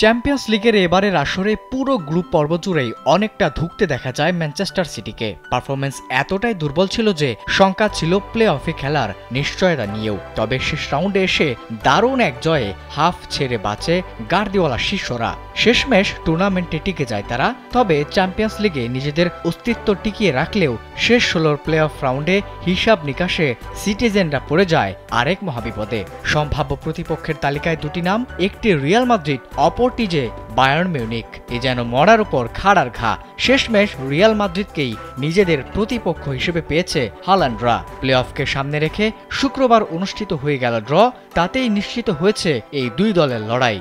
Champions লিগের এবারের আসরে পুরো গ্রুপ পর্ব জুড়েই অনেকটা ধুঁকতে দেখা যায় ম্যানচেস্টার সিটিকে। পারফরমেন্স এতটাই দুর্বল ছিল যে শঙ্কা ছিল প্লে অফে খেলার নিশ্চয়তা নিয়েও। তবে শেষ রাউন্ডে এসে দারুণ এক জয়ে হাফ ছেড়ে বাঁচে গার্দিওলা শিষ্যরা। শেষমেশ টুর্নামেন্টে টিকে যায় তারা। তবে চ্যাম্পিয়ন্স লিগে নিজেদের অস্তিত্ব টিকিয়ে রাখলেও শেষ ১৬ প্লে অফ রাউন্ডে হিসাব নিকাশে সিটিজেনরা পড়ে যায় আরেক মহাবিপদে। সম্ভাব্য প্রতিপক্ষের তালিকায় দুটি নাম, একটি রিয়াল মাদ্রিদ, অপরটি যে বায়ার্ন মিউনিখ। এ যেন মরার উপর খাড়ার ঘা। শেষমেশ রিয়াল মাদ্রিদকেই নিজেদের প্রতিপক্ষ হিসেবে পেয়েছে হালান্ডরা। প্লে অফকে সামনে রেখে শুক্রবার অনুষ্ঠিত হয়ে গেল ড্র। তাতেই নিশ্চিত হয়েছে এই দুই দলের লড়াই।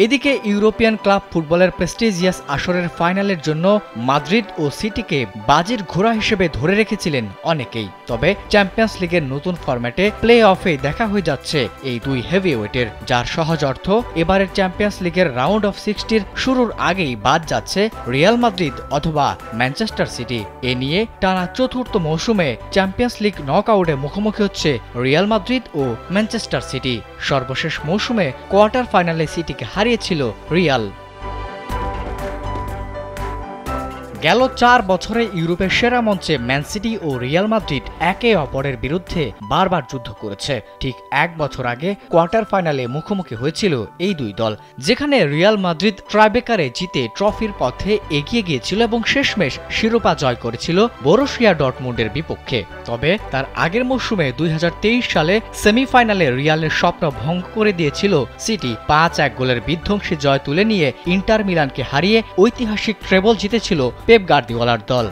এদিকে ইউরোপিয়ান ক্লাব ফুটবলের প্রেস্টিজিয়াস আসরের ফাইনালের জন্য মাদ্রিদ ও সিটিকে বাজির ঘোড়া হিসেবে ধরে রেখেছিলেন অনেকেই। তবে চ্যাম্পিয়ন্স লিগের নতুন ফরম্যাটে প্লে অফে দেখা হয়ে যাচ্ছে এই দুই হেভিওয়েটের, যার সহজ অর্থ এবারের চ্যাম্পিয়ন্স লিগের রাউন্ড অফ 60 শুরুর আগেই বাদ যাচ্ছে রিয়াল মাদ্রিদ অথবা ম্যানচেস্টার সিটি। এ নিয়ে টানা চতুর্থ মৌসুমে চ্যাম্পিয়ন্স লিগ নকআউটে মুখোমুখি হচ্ছে রিয়াল মাদ্রিদ ও ম্যানচেস্টার সিটি। সর্বশেষ মৌসুমে কোয়ার্টার ফাইনালে সিটিকে হারিয়েছিল রিয়াল। গেল ৪ বছরে ইউরোপের সেরা মঞ্চে ম্যান সিটি ও রিয়াল মাদ্রিদ একে অপরের বিরুদ্ধে বারবার যুদ্ধ করেছে। ঠিক ১ বছর আগে কোয়ার্টার ফাইনালে মুখোমুখি হয়েছিল এই দুই দল, যেখানে রিয়াল মাদ্রিদ ট্রাইবেকারে জিতে ট্রফির পথে এগিয়ে গিয়েছিল এবং শেষমেশ শিরোপা জয় করেছিল বরুসিয়া ডর্টমুন্ডের বিপক্ষে। তবে তার আগের মৌসুমে ২০২৩ সালে সেমিফাইনালে রিয়ালের স্বপ্ন ভঙ্গ করে দিয়েছিল সিটি। ৫-১ গোলের বিধ্বংসী জয় তুলে নিয়ে ইন্টার মিলানকে হারিয়ে ঐতিহাসিক ট্রেবল জিতেছিল পেপ গার্দিওলার দল।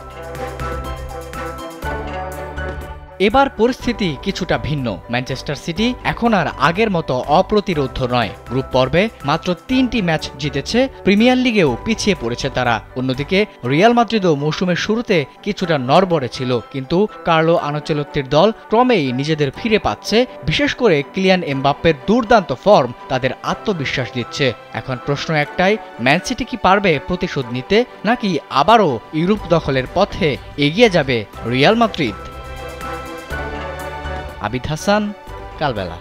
এবার পরিস্থিতি কিছুটা ভিন্ন। ম্যানচেস্টার সিটি এখন আর আগের মতো অপ্রতিরোধ্য নয়। গ্রুপ পর্বে মাত্র ৩টি ম্যাচ জিতেছে, প্রিমিয়ার লিগেও পিছিয়ে পড়েছে তারা। অন্যদিকে রিয়াল মাদ্রিদও মৌসুমের শুরুতে কিছুটা নড়বড়ে ছিল, কিন্তু কার্লো আনচেলত্তির দল ক্রমেই নিজেদের ফিরে পাচ্ছে। বিশেষ করে কিলিয়ান এমবাপ্পের দুর্দান্ত ফর্ম তাদের আত্মবিশ্বাস দিচ্ছে। এখন প্রশ্ন একটাই, ম্যান সিটি কি পারবে প্রতিশোধ নিতে, নাকি আবারও ইউরোপ দখলের পথে এগিয়ে যাবে রিয়াল মাদ্রিদ? আবিদ হাসান, কালবেলা।